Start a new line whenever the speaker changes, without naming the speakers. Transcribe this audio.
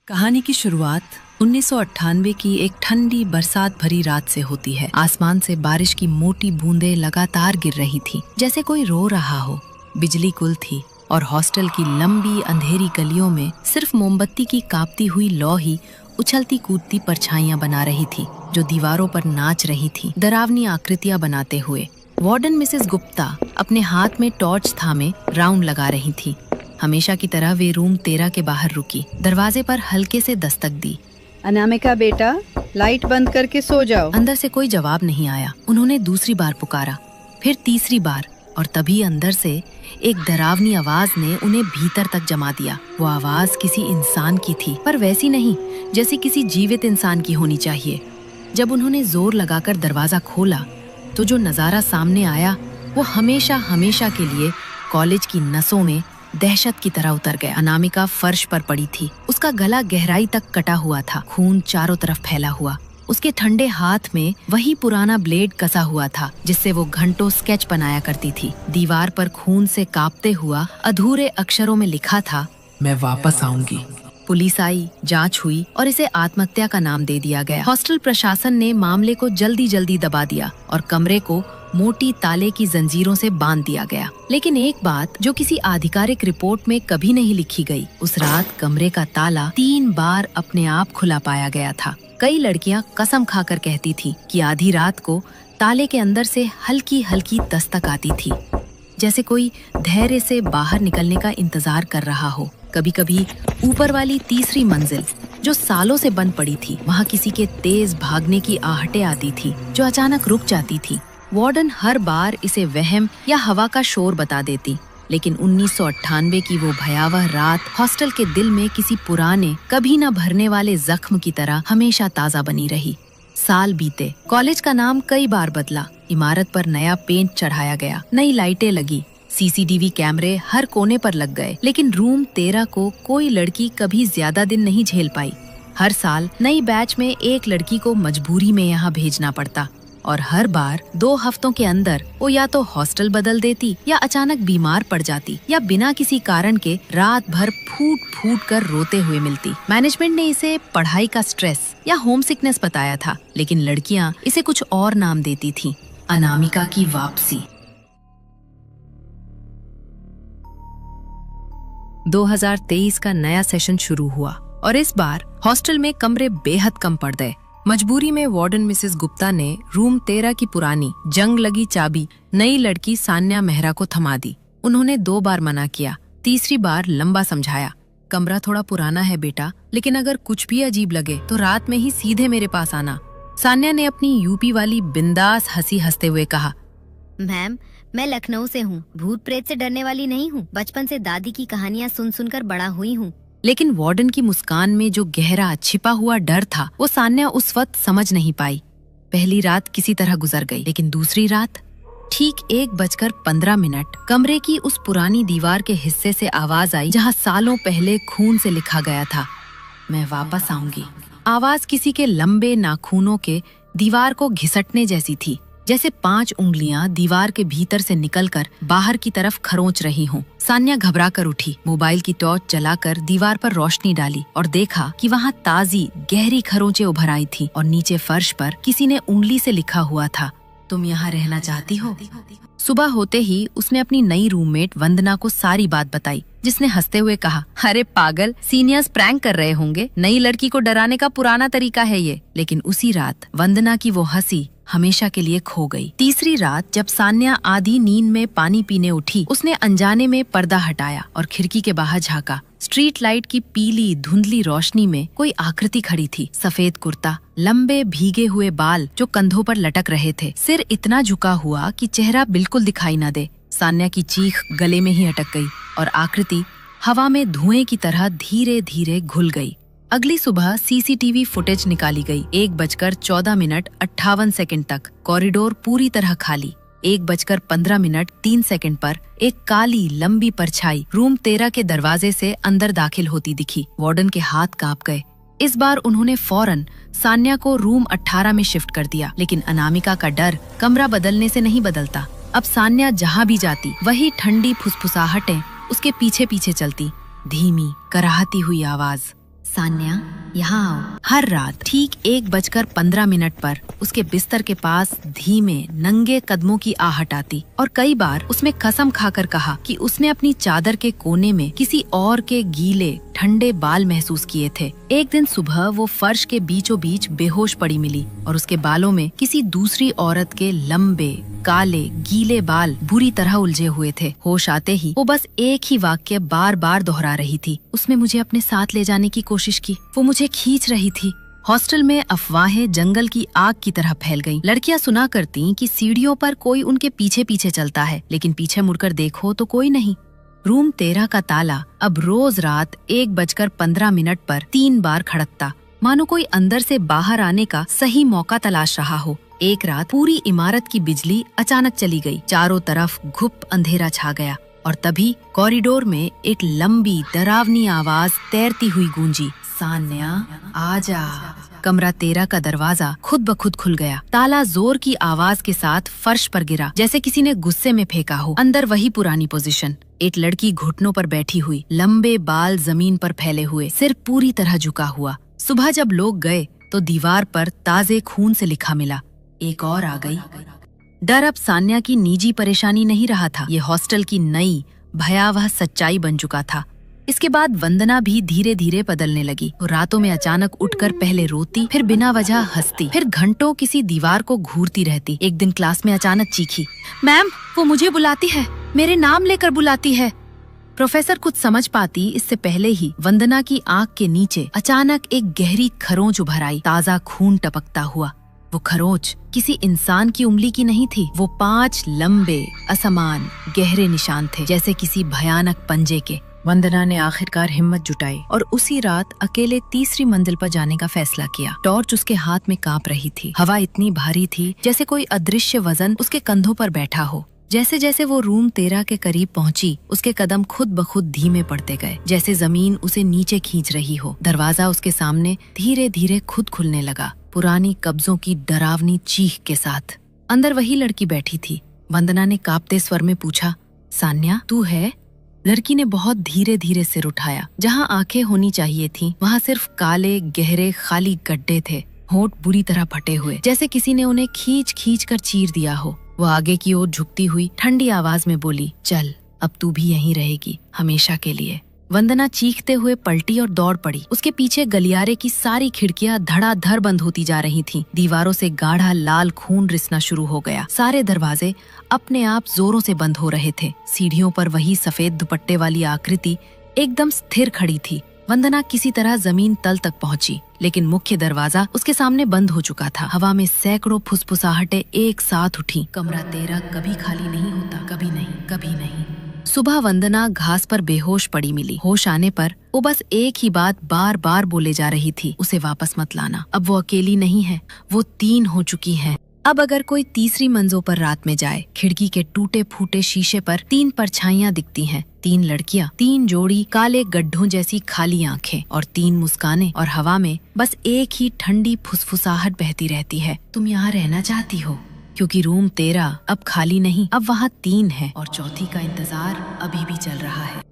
कहानी की शुरुआत 1998 की एक ठंडी बरसात भरी रात से होती है। आसमान से बारिश की मोटी बूंदें लगातार गिर रही थी, जैसे कोई रो रहा हो। बिजली गुल थी और हॉस्टल की लंबी अंधेरी गलियों में सिर्फ मोमबत्ती की कांपती हुई लौ ही उछलती कूदती परछाइयां बना रही थी, जो दीवारों पर नाच रही थी, डरावनी आकृतियां बनाते हुए। वार्डन मिसेस गुप्ता अपने हाथ में टॉर्च थामे राउंड लगा रही थी। हमेशा की तरह वे रूम 13 के बाहर रुकी, दरवाजे पर हल्के से दस्तक दी।
अनामिका बेटा, लाइट बंद करके सो जाओ।
अंदर से कोई जवाब नहीं आया। उन्होंने दूसरी बार पुकारा, फिर तीसरी बार, और तभी अंदर से एक डरावनी आवाज ने उन्हें भीतर तक जमा दिया। वो आवाज किसी इंसान की थी, पर वैसी नहीं जैसी किसी जीवित इंसान की होनी चाहिए। जब उन्होंने जोर लगाकर दरवाजा खोला तो जो नजारा सामने आया वो हमेशा हमेशा के लिए कॉलेज की नसों में दहशत की तरह उतर गया। अनामिका फर्श पर पड़ी थी। उसका गला गहराई तक कटा हुआ था, खून चारों तरफ फैला हुआ। उसके ठंडे हाथ में वही पुराना ब्लेड कसा हुआ था जिससे वो घंटों स्केच बनाया करती थी। दीवार पर खून से कांपते हुआ अधूरे अक्षरों में लिखा था,
मैं वापस आऊंगी।
पुलिस आई, जांच हुई और इसे आत्महत्या का नाम दे दिया गया। हॉस्टल प्रशासन ने मामले को जल्दी जल्दी दबा दिया और कमरे को मोटी ताले की जंजीरों से बांध दिया गया। लेकिन एक बात जो किसी आधिकारिक रिपोर्ट में कभी नहीं लिखी गई, उस रात कमरे का ताला 3 बार अपने आप खुला पाया गया था। कई लड़कियां कसम खाकर कहती थी कि आधी रात को ताले के अंदर से हल्की हल्की दस्तक आती थी, जैसे कोई धैर्य से बाहर निकलने का इंतजार कर रहा हो। कभी कभी ऊपर वाली तीसरी मंजिल जो सालों से बंद पड़ी थी, वहाँ किसी के तेज भागने की आहटें आती थी जो अचानक रुक जाती थी। वार्डन हर बार इसे वहम या हवा का शोर बता देती, लेकिन 1998 की वो भयावह रात हॉस्टल के दिल में किसी पुराने, कभी न भरने वाले जख्म की तरह हमेशा ताजा बनी रही। साल बीते, कॉलेज का नाम कई बार बदला, इमारत पर नया पेंट चढ़ाया गया, नई लाइटें लगी, सीसीटीवी कैमरे हर कोने पर लग गए। लेकिन रूम 13 को कोई लड़की कभी ज्यादा दिन नहीं झेल पाई। हर साल नई बैच में एक लड़की को मजबूरी में यहाँ भेजना पड़ता और हर बार 2 हफ्तों के अंदर वो या तो हॉस्टल बदल देती या अचानक बीमार पड़ जाती या बिना किसी कारण के रात भर फूट फूट कर रोते हुए मिलती। मैनेजमेंट ने इसे पढ़ाई का स्ट्रेस या होम सिकनेस बताया था, लेकिन लड़कियां इसे कुछ और नाम देती थीं। अनामिका की वापसी। 2023 का नया सेशन शुरू हुआ और इस बार हॉस्टल में कमरे बेहद कम पड़ गए। मजबूरी में वार्डन मिसेस गुप्ता ने रूम 13 की पुरानी जंग लगी चाबी नई लड़की सान्या मेहरा को थमा दी। उन्होंने 2 बार मना किया, तीसरी बार लंबा समझाया। कमरा थोड़ा पुराना है बेटा, लेकिन अगर कुछ भी अजीब लगे तो रात में ही सीधे मेरे पास आना। सान्या ने अपनी यूपी वाली बिंदास हंसी हंसते हुए कहा,
मैम, मैं लखनऊ से हूँ, भूत प्रेत से डरने वाली नहीं हूँ। बचपन से दादी की कहानियाँ सुन सुनकर बड़ा हुई हूँ।
लेकिन वार्डन की मुस्कान में जो गहरा छिपा हुआ डर था वो सान्या उस वक्त समझ नहीं पाई। पहली रात किसी तरह गुजर गई, लेकिन दूसरी रात ठीक 1:15 कमरे की उस पुरानी दीवार के हिस्से से आवाज आई जहाँ सालों पहले खून से लिखा गया था, मैं वापस आऊंगी। आवाज किसी के लंबे नाखूनों के दीवार को घिसटने जैसी थी, जैसे 5 उंगलियां दीवार के भीतर से निकलकर बाहर की तरफ खरोंच रही हों। सान्या घबरा कर उठी, मोबाइल की टॉर्च जलाकर दीवार पर रोशनी डाली और देखा कि वहाँ ताजी गहरी खरोंचें उभर आई थी और नीचे फर्श पर किसी ने उंगली से लिखा हुआ था, तुम यहाँ रहना चाहती हो। सुबह होते ही उसने अपनी नई रूममेट वंदना को सारी बात बताई, जिसने हंसते हुए कहा, अरे पागल, सीनियर्स प्रैंक कर रहे होंगे, नई लड़की को डराने का पुराना तरीका है ये। लेकिन उसी रात वंदना की वो हंसी हमेशा के लिए खो गई। तीसरी रात जब सान्या आधी नींद में पानी पीने उठी, उसने अनजाने में पर्दा हटाया और खिड़की के बाहर झांका। स्ट्रीट लाइट की पीली धुंधली रोशनी में कोई आकृति खड़ी थी। सफेद कुर्ता, लंबे भीगे हुए बाल जो कंधों पर लटक रहे थे, सिर इतना झुका हुआ कि चेहरा बिल्कुल दिखाई न दे। सान्या की चीख गले में ही अटक गई और आकृति हवा में धुएं की तरह धीरे धीरे घुल गई। अगली सुबह सीसीटीवी फुटेज निकाली गई। 1:14:58 तक कॉरिडोर पूरी तरह खाली। 1:15:03 पर एक काली लंबी परछाई रूम 13 के दरवाजे से अंदर दाखिल होती दिखी। वार्डन के हाथ कांप गए। इस बार उन्होंने फौरन सान्या को रूम 18 में शिफ्ट कर दिया, लेकिन अनामिका का डर कमरा बदलने से नहीं बदलता। अब सान्या जहाँ भी जाती वही ठंडी फुसफुसाहटें उसके पीछे पीछे चलती। धीमी कराहती हुई आवाज, सान्या, यहाँ आओ। हर रात ठीक 1:15 पर उसके बिस्तर के पास धीमे नंगे कदमों की आहट आती और कई बार उसमें कसम खाकर कहा कि उसने अपनी चादर के कोने में किसी और के गीले ठंडे बाल महसूस किए थे। एक दिन सुबह वो फर्श के बीचों बीच बेहोश पड़ी मिली और उसके बालों में किसी दूसरी औरत के लंबे काले गीले बाल बुरी तरह उलझे हुए थे। होश आते ही वो बस एक ही वाक्य बार बार दोहरा रही थी। उसने मुझे अपने साथ ले जाने की कोशिश की, वो मुझे खींच रही थी। हॉस्टल में अफवाहें जंगल की आग की तरह फैल गईं। लड़कियां सुना करती कि सीढ़ियों पर कोई उनके पीछे पीछे चलता है, लेकिन पीछे मुड़कर देखो तो कोई नहीं। रूम 13 का ताला अब रोज रात 1:15 पर 3 बार खड़कता, मानो कोई अंदर से बाहर आने का सही मौका तलाश रहा हो। एक रात पूरी इमारत की बिजली अचानक चली गई। चारों तरफ घुप अंधेरा छा गया और तभी कॉरिडोर में एक लंबी डरावनी आवाज तैरती हुई गूंजी, सान्या आजा। कमरा 13 का दरवाजा खुद ब खुद खुल गया। ताला जोर की आवाज के साथ फर्श पर गिरा, जैसे किसी ने गुस्से में फेंका हो। अंदर वही पुरानी पोजीशन, एक लड़की घुटनों पर बैठी हुई, लंबे बाल जमीन पर फैले हुए, सिर पूरी तरह झुका हुआ। सुबह जब लोग गए तो दीवार पर ताजे खून से लिखा मिला, एक और आ गई। डर अब सान्या की निजी परेशानी नहीं रहा था, ये हॉस्टल की नई भयावह सच्चाई बन चुका था। इसके बाद वंदना भी धीरे धीरे बदलने लगी। वो रातों में अचानक उठकर पहले रोती, फिर बिना वजह हंसती, फिर घंटों किसी दीवार को घूरती रहती। एक दिन क्लास में अचानक चीखी, मैम वो मुझे बुलाती है, मेरे नाम लेकर बुलाती है। प्रोफेसर कुछ समझ पाती इससे पहले ही वंदना की आंख के नीचे अचानक एक गहरी खरोंच उभर आई, ताजा खून टपकता हुआ। वो खरोंच किसी इंसान की उंगली की नहीं थी, वो 5 लंबे असमान गहरे निशान थे, जैसे किसी भयानक पंजे के। वंदना ने आखिरकार हिम्मत जुटाई और उसी रात अकेले तीसरी मंजिल पर जाने का फैसला किया। टॉर्च उसके हाथ में कांप रही थी। हवा इतनी भारी थी जैसे कोई अदृश्य वजन उसके कंधों पर बैठा हो। जैसे जैसे वो रूम 13 के करीब पहुंची, उसके कदम खुद ब खुद धीमे पड़ते गए, जैसे जमीन उसे नीचे खींच रही हो। दरवाजा उसके सामने धीरे धीरे खुद खुलने लगा, पुरानी कब्जों की डरावनी चीख के साथ। अंदर वही लड़की बैठी थी। वंदना ने कांपते स्वर में पूछा, सान्या तू है? लड़की ने बहुत धीरे धीरे सिर उठाया। जहाँ आंखें होनी चाहिए थीं, वहाँ सिर्फ काले गहरे खाली गड्ढे थे, होंठ बुरी तरह फटे हुए, जैसे किसी ने उन्हें खींच खींच कर चीर दिया हो। वो आगे की ओर झुकती हुई ठंडी आवाज में बोली, चल अब तू भी यहीं रहेगी हमेशा के लिए। वंदना चीखते हुए पलटी और दौड़ पड़ी। उसके पीछे गलियारे की सारी खिड़कियां धड़ाधड़ बंद होती जा रही थीं। दीवारों से गाढ़ा लाल खून रिसना शुरू हो गया। सारे दरवाजे अपने आप जोरों से बंद हो रहे थे। सीढ़ियों पर वही सफेद दुपट्टे वाली आकृति एकदम स्थिर खड़ी थी। वंदना किसी तरह जमीन तल तक पहुंची, लेकिन मुख्य दरवाजा उसके सामने बंद हो चुका था। हवा में सैकड़ों फुसफुसाहटें एक साथ उठी। कमरा 13 कभी खाली नहीं होता, कभी नहीं, कभी नहीं। सुबह वंदना घास पर बेहोश पड़ी मिली। होश आने पर वो बस एक ही बात बार बार बोले जा रही थी, उसे वापस मत लाना। अब वो अकेली नहीं है, वो 3 हो चुकी है। अब अगर कोई तीसरी मंजिल पर रात में जाए, खिड़की के टूटे फूटे शीशे पर 3 परछाइयां दिखती हैं। 3 लड़कियां, 3 जोड़ी काले गड्ढों जैसी खाली आंखें और 3 मुस्कानें, और हवा में बस एक ही ठंडी फुसफुसाहट बहती रहती है, तुम यहाँ रहना चाहती हो? क्योंकि रूम 13 अब खाली नहीं, अब वहाँ 3 है और चौथी का इंतजार अभी भी चल रहा है।